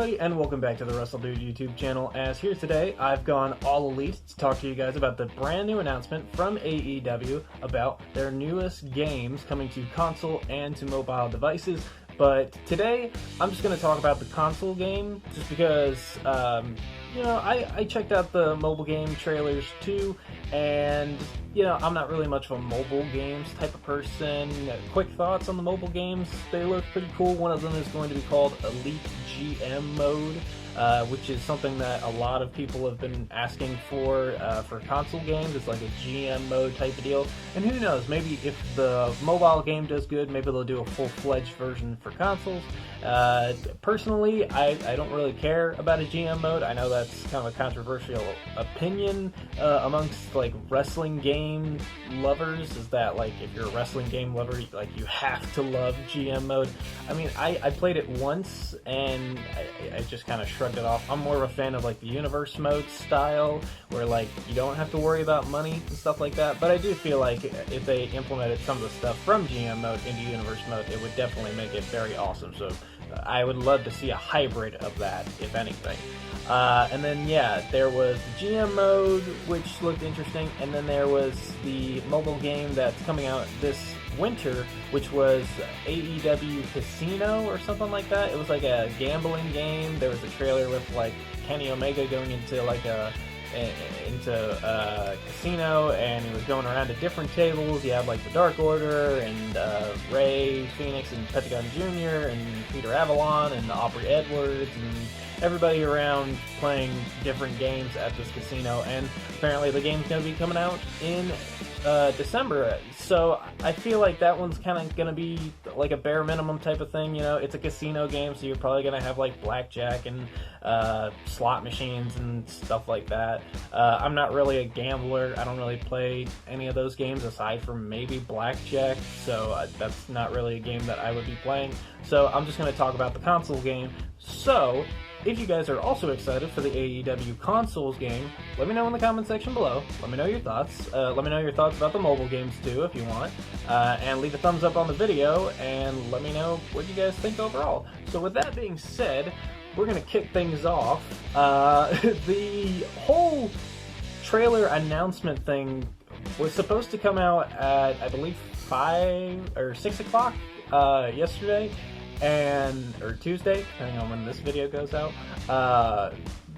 everybody, and welcome back to the WRESTLEDUDE YouTube channel. As here today, I've gone all elite to talk to you guys about the brand new announcement from AEW about their newest games coming to console and to mobile devices. But today, I'm just going to talk about the console game, just because, I checked out the mobile game trailers too, and, I'm not really much of a mobile games type of person. Quick thoughts on the mobile games: they look pretty cool. One of them is going to be called Elite GM Mode, which is something that a lot of people have been asking for console games. It's like a GM mode type of deal. And who knows, maybe if the mobile game does good, maybe they'll do a full-fledged version for consoles. Personally, I don't really care about a GM mode. I know that's kind of a controversial opinion amongst like wrestling game lovers, is that like if you're a wrestling game lover, like you have to love GM mode. I mean, I played it once and I just kind of shrugged it off. I'm more of a fan of like the universe mode style, where like you don't have to worry about money and stuff like that. But I do feel like if they implemented some of the stuff from GM mode into universe mode, it would definitely make it very awesome. So I would love to see a hybrid of that, if anything. And then, yeah, there was the GM mode, which looked interesting, and then there was the mobile game that's coming out this winter, which was AEW Casino or something like that. It was like a gambling game. There was a trailer with like Kenny Omega going into like a casino, and he was going around to different tables. You had like the Dark Order and Ray Phoenix and Pentagon Jr. and Peter Avalon and Aubrey Edwards and everybody around playing different games at this casino. And apparently the game's going to be coming out in December, so I feel like that one's kind of going to be like a bare minimum type of thing. It's a casino game, so you're probably going to have like blackjack and slot machines and stuff like that. I'm not really a gambler. I don't really play any of those games aside from maybe blackjack, so that's not really a game that I would be playing. So I'm just going to talk about the console game. So if you guys are also excited for the AEW consoles game, let me know in the comment section below. Let me know your thoughts. Let me know your thoughts about the mobile games too, if you want. And leave a thumbs up on the video, and let me know what you guys think overall. So with that being said, we're going to kick things off. The whole trailer announcement thing was supposed to come out at, I believe, 5 or 6 o'clock yesterday, or Tuesday, depending on when this video goes out.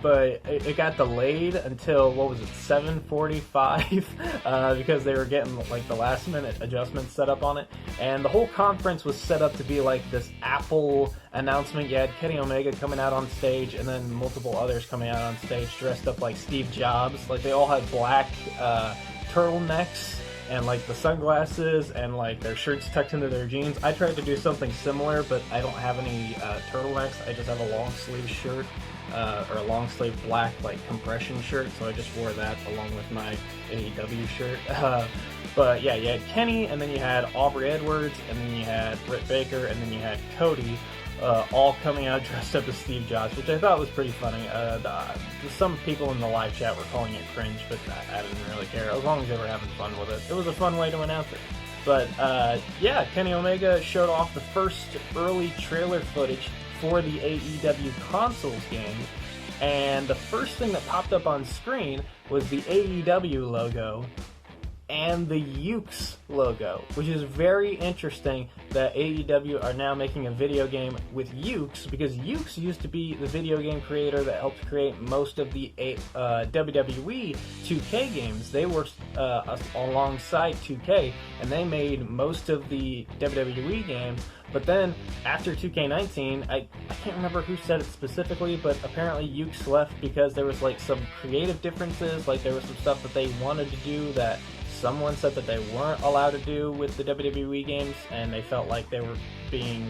But it got delayed until, 7:45, because they were getting like the last minute adjustments set up on it. And the whole conference was set up to be like this Apple announcement. You had Kenny Omega coming out on stage, and then multiple others coming out on stage dressed up like Steve Jobs. Like they all had black turtlenecks and like the sunglasses and like their shirts tucked into their jeans. I tried to do something similar, but I don't have any turtlenecks. I just have a long sleeve shirt, or a long sleeve black like compression shirt, so I just wore that along with my AEW shirt. But yeah, you had Kenny, and then you had Aubrey Edwards, and then you had Britt Baker, and then you had Cody, all coming out dressed up as Steve Jobs, which I thought was pretty funny. Some people in the live chat were calling it cringe, but I didn't really care, as long as they were having fun with it. It was a fun way to announce it. But yeah, Kenny Omega showed off the first early trailer footage for the AEW consoles game, and the first thing that popped up on screen was the AEW logo and the Yukes logo, which is very interesting that AEW are now making a video game with Yukes, because Yukes used to be the video game creator that helped create most of the WWE 2K games. They were alongside 2K, and they made most of the WWE games. But then, after 2K19, I can't remember who said it specifically, but apparently Yukes left because there was like some creative differences. Like there was some stuff that they wanted to do that someone said that they weren't allowed to do with the WWE games, and they felt like they were being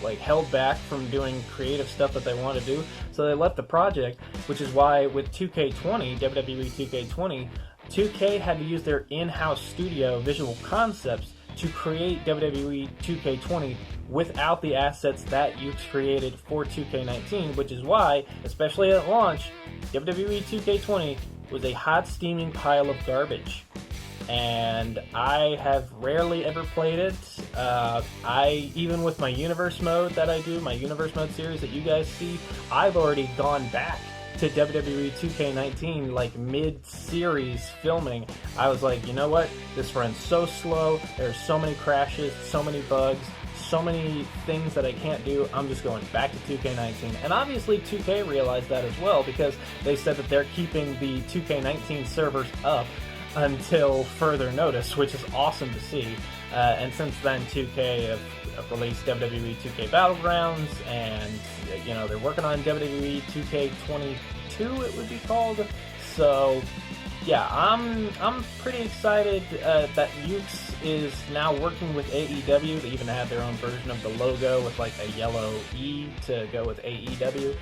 like held back from doing creative stuff that they wanted to do. So they left the project, which is why with 2K20, WWE 2K20, 2K had to use their in-house studio Visual Concepts to create WWE 2K20 without the assets that you created for 2K19, which is why, especially at launch, WWE 2K20 was a hot steaming pile of garbage. and I have rarely ever played it. Even with my Universe mode that I do, my Universe mode series that you guys see, I've already gone back to WWE 2K19 like mid-series filming. I was like, you know what? This runs so slow. There's so many crashes, so many bugs, so many things that I can't do. I'm just going back to 2K19. And obviously 2K realized that as well, because they said that they're keeping the 2K19 servers up until further notice, which is awesome to see. And since then, 2K have released WWE 2K Battlegrounds, and you know, they're working on WWE 2K22, it would be called. So yeah, I'm pretty excited that Yukes is now working with AEW. They even have their own version of the logo with like a yellow E to go with AEW.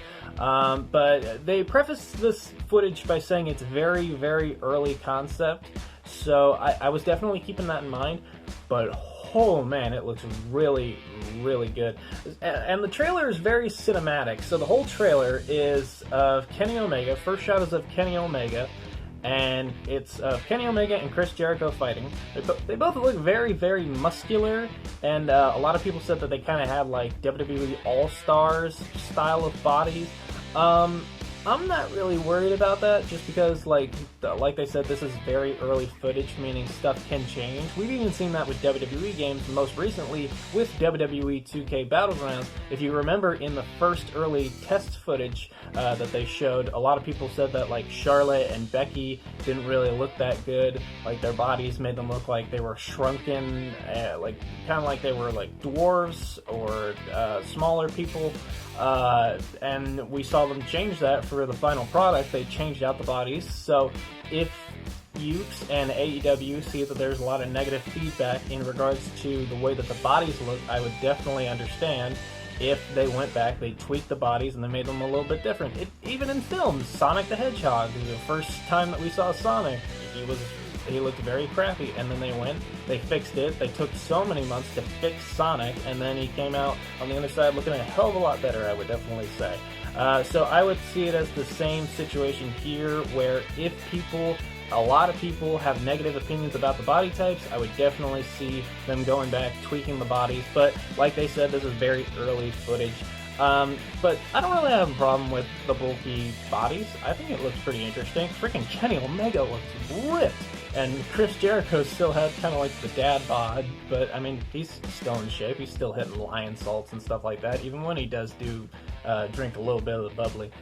But they preface this footage by saying it's very, very early concept. So I was definitely keeping that in mind. But oh man, it looks really, really good. And the trailer is very cinematic. So the whole trailer is of Kenny Omega. First shot is of Kenny Omega. And it's Kenny Omega and Chris Jericho fighting. They both look very, very muscular, and a lot of people said that they kind of have like WWE All-Stars style of bodies. I'm not really worried about that, just because, like they said, this is very early footage, meaning stuff can change. We've even seen that with WWE games, most recently with WWE 2K Battlegrounds. If you remember, in the first early test footage that they showed, a lot of people said that, like, Charlotte and Becky didn't really look that good. Like, their bodies made them look like they were shrunken, like, kind of like they were, like, dwarves or smaller people. And we saw them change that for the final product. They changed out the bodies. So if Yukes and AEW see that there's a lot of negative feedback in regards to the way that the bodies look, I would definitely understand if they went back, they tweaked the bodies, and they made them a little bit different. Even in films, Sonic the Hedgehog, the first time that we saw Sonic, he looked very crappy, and then they fixed it. They took so many months to fix Sonic, and then he came out on the other side looking a hell of a lot better, I would definitely say. So I would see it as the same situation here, where if a lot of people have negative opinions about the body types, I would definitely see them going back, tweaking the bodies. But like they said, this is very early footage. But I don't really have a problem with the bulky bodies. I think it looks pretty interesting. Freaking Kenny Omega looks ripped. And Chris Jericho still had kind of like the dad bod, but I mean, he's still in shape. He's still hitting lion salts and stuff like that, even when he does drink a little bit of the bubbly.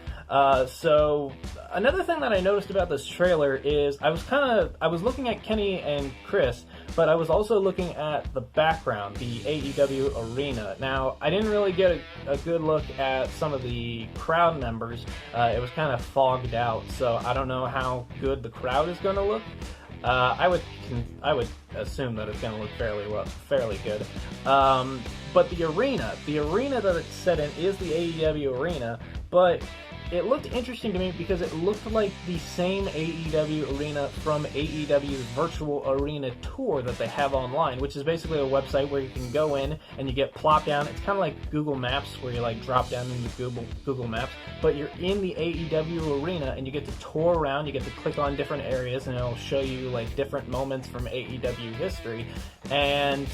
So another thing that I noticed about this trailer is I was looking at Kenny and Chris, but I was also looking at the background, the AEW arena. Now, I didn't really get a good look at some of the crowd members. It was kind of fogged out, so I don't know how good the crowd is going to look. I would assume that it's going to look fairly good. But the arena that it's set in is the AEW arena, but it looked interesting to me because it looked like the same AEW arena from AEW's virtual arena tour that they have online, which is basically a website where you can go in and you get plopped down. It's kind of like Google Maps, where you like drop down into Google Maps, but you're in the AEW arena and you get to tour around. You get to click on different areas and it'll show you like different moments from AEW history. And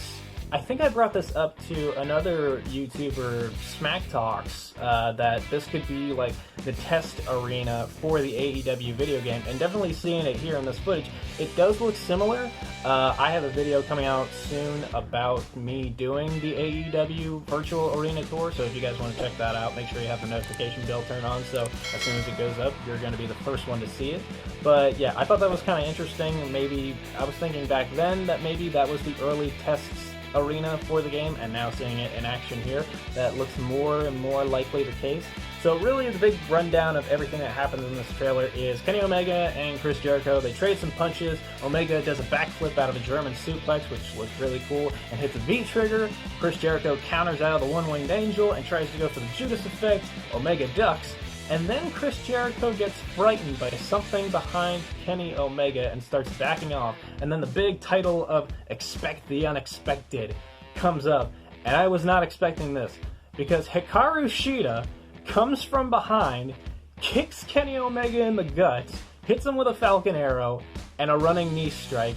I think I brought this up to another YouTuber, Smack Talks, that this could be like the test arena for the AEW video game, and definitely seeing it here in this footage, it does look similar. I have a video coming out soon about me doing the AEW virtual arena tour, so if you guys want to check that out, make sure you have the notification bell turned on, so as soon as it goes up, you're going to be the first one to see it. But yeah, I thought that was kind of interesting. Maybe I was thinking back then that maybe that was the early tests arena for the game, and now seeing it in action here, that looks more and more likely the case. So really the big rundown of everything that happens in this trailer is Kenny Omega and Chris Jericho, they trade some punches. Omega does a backflip out of a German suplex, which looks really cool, and hits a V-trigger. Chris Jericho counters out of the one-winged angel and tries to go for the Judas effect. Omega ducks, and then Chris Jericho gets frightened by something behind Kenny Omega and starts backing off. And then the big title of Expect the Unexpected comes up. And I was not expecting this, because Hikaru Shida comes from behind, kicks Kenny Omega in the guts, hits him with a Falcon Arrow and a running knee strike.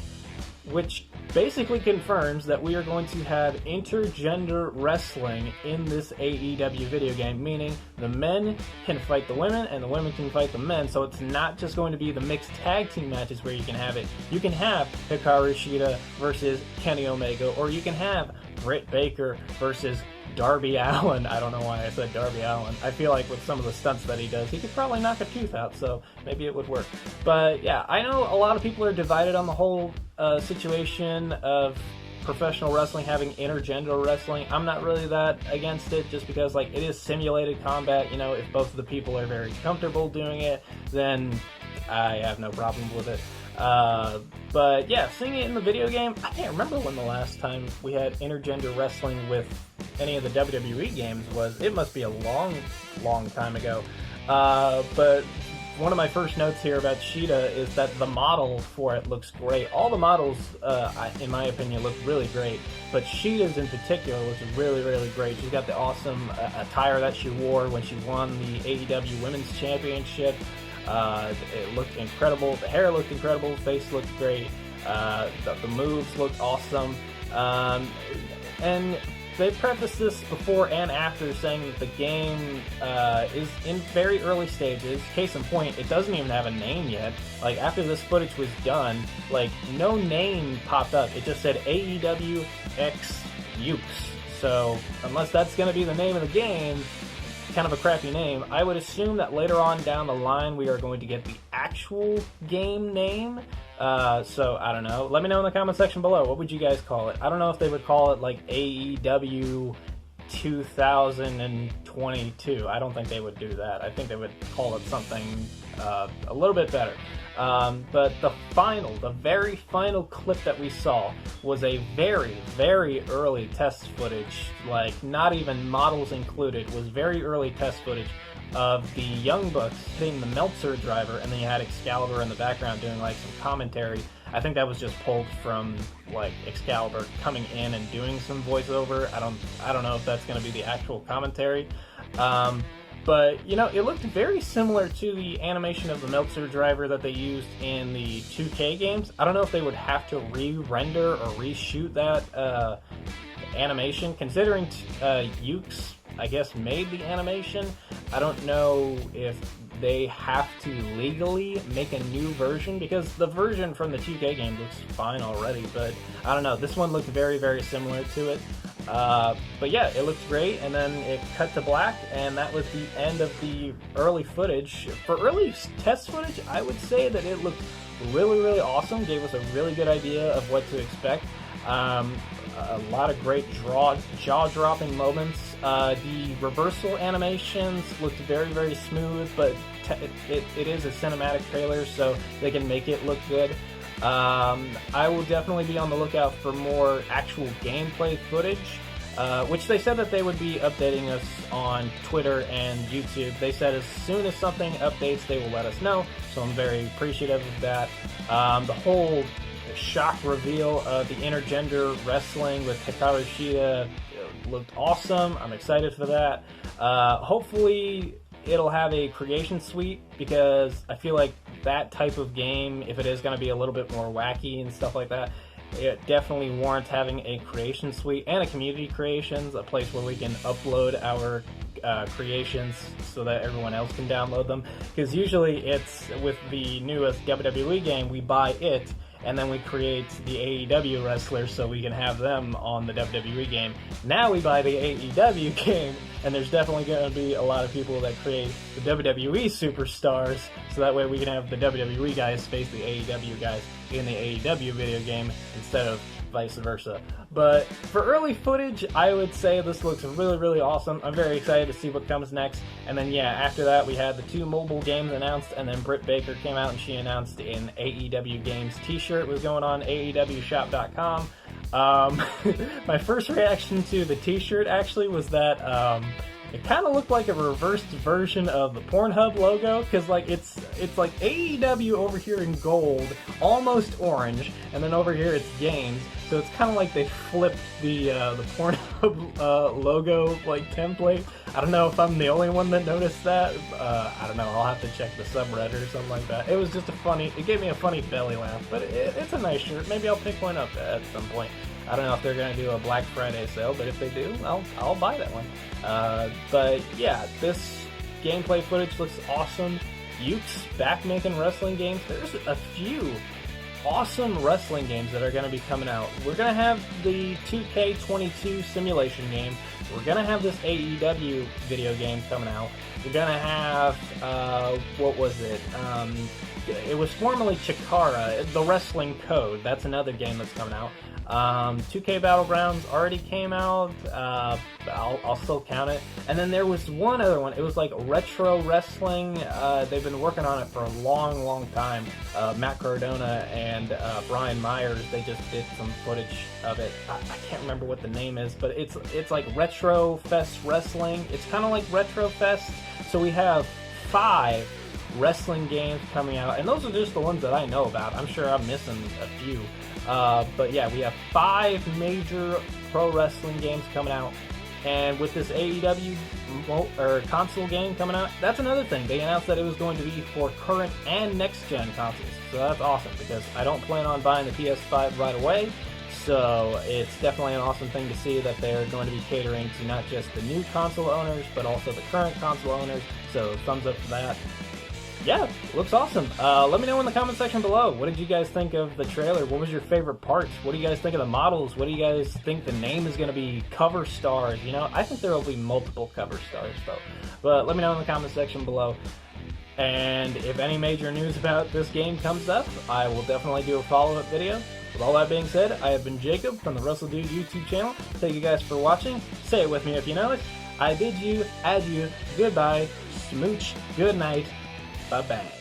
which basically confirms that we are going to have intergender wrestling in this AEW video game, meaning the men can fight the women and the women can fight the men, so it's not just going to be the mixed tag team matches where you can have it. You can have Hikaru Shida versus Kenny Omega, or you can have Britt Baker versus Darby Allin. I don't know why I said Darby Allin. I feel like with some of the stunts that he does, he could probably knock a tooth out, so maybe it would work. But yeah, I know a lot of people are divided on the whole situation of professional wrestling having intergender wrestling. I'm not really that against it, just because like it is simulated combat. You know, if both of the people are very comfortable doing it, then I have no problem with it. But yeah, seeing it in the video game, I can't remember when the last time we had intergender wrestling with any of the WWE games was. It must be a long, long time ago. But one of my first notes here about Shida is that the model for it looks great. All the models, in my opinion, look really great, but Shida's in particular looks really, really great. She's got the awesome attire that she wore when she won the AEW Women's Championship. It looked incredible. The hair looked incredible. The face looked great. The moves looked awesome. And they prefaced this before and after, saying that the game is in very early stages. Case in point, it doesn't even have a name yet. Like, after this footage was done, like, no name popped up. It just said AEW X Yukes. So, unless that's going to be the name of the game, kind of a crappy name, I would assume that later on down the line we are going to get the actual game name. So, I don't know. Let me know in the comment section below. What would you guys call it? I don't know if they would call it, like, AEW 2022. I don't think they would do that. I think they would call it something a little bit better. But the very final clip that we saw was a very, very early test footage, like not even models included, was very early test footage of the Young Bucks hitting the Meltzer driver, and then you had Excalibur in the background doing like some commentary. I think that was just pulled from like Excalibur coming in and doing some voiceover. I don't know if that's going to be the actual commentary. But, you know, it looked very similar to the animation of the Meltzer driver that they used in the 2K games. I don't know if they would have to re-render or reshoot that animation, considering Yukes, I guess, made the animation. I don't know if they have to legally make a new version, because the version from the 2K game looks fine already, but I don't know. This one looked very, very similar to it. But yeah, it looked great, and then it cut to black, and that was the end of the early footage. For early test footage, I would say that it looked really, really awesome, gave us a really good idea of what to expect. A lot of great jaw-dropping moments. The reversal animations looked very, very smooth, but it is a cinematic trailer, so they can make it look good. I will definitely be on the lookout for more actual gameplay footage, which they said that they would be updating us on Twitter and YouTube. They said as soon as something updates, they will let us know, so I'm very appreciative of that. The whole shock reveal of the intergender wrestling with Hikaru Shida looked awesome. I'm excited for that. Hopefully it'll have a creation suite, because I feel like that type of game, if it is going to be a little bit more wacky and stuff like that, it definitely warrants having a creation suite and a community creations, a place where we can upload our creations so that everyone else can download them. Because usually it's with the newest WWE game, we buy it and then we create the AEW wrestlers so we can have them on the WWE game. Now we buy the AEW game, and there's definitely going to be a lot of people that create the WWE superstars, so that way we can have the WWE guys face the AEW guys in the AEW video game instead of vice versa. But for early footage, I would say this looks really, really awesome. I'm very excited to see what comes next. And then, yeah, after that, we had the 2 mobile games announced, and then Britt Baker came out and she announced an AEW Games t-shirt was going on AEWshop.com. My first reaction to the t-shirt actually was that it kind of looked like a reversed version of the Pornhub logo, because like it's like AEW over here in gold, almost orange, and then over here it's games. So it's kind of like they flipped the Pornhub logo like template. I don't know if I'm the only one that noticed that. I don't know. I'll have to check the subreddit or something like that. It was just it gave me a funny belly laugh, but it's a nice shirt. Maybe I'll pick one up at some point. I don't know if they're gonna do a Black Friday sale, but if they do, I'll buy that one. But yeah, this gameplay footage looks awesome. Yukes back making wrestling games. There's a few awesome wrestling games that are going to be coming out. We're going to have the 2K22 simulation game. We're going to have this AEW video game coming out. We're going to have, what was it? It was formerly Chikara, the Wrestling Code. That's another game that's coming out. 2K Battlegrounds already came out. I'll still count it. And then there was one other one. It was like Retro Wrestling. They've been working on it for a long, long time. Matt Cardona and Brian Myers, they just did some footage of it. I can't remember what the name is, but it's like Retro Fest Wrestling. It's kind of like Retro Fest. So we have 5 wrestling games coming out, and those are just the ones that I know about. I'm sure I'm missing a few. But yeah, we have 5 major pro wrestling games coming out, and with this AEW console game coming out, that's another thing. They announced that it was going to be for current and next-gen consoles, so that's awesome, because I don't plan on buying the PS5 right away, so it's definitely an awesome thing to see that they're going to be catering to not just the new console owners, but also the current console owners, so thumbs up for that. Yeah, looks awesome. Let me know in the comment section below. What did you guys think of the trailer? What was your favorite parts? What do you guys think of the models? What do you guys think the name is going to be? Cover stars, you know? I think there will be multiple cover stars, though. But let me know in the comment section below. And if any major news about this game comes up, I will definitely do a follow-up video. With all that being said, I have been Jacob from the WRESTLEDUDE YouTube channel. Thank you guys for watching. Say it with me if you know it. I bid you adieu, goodbye, smooch, good night. Bye-bye.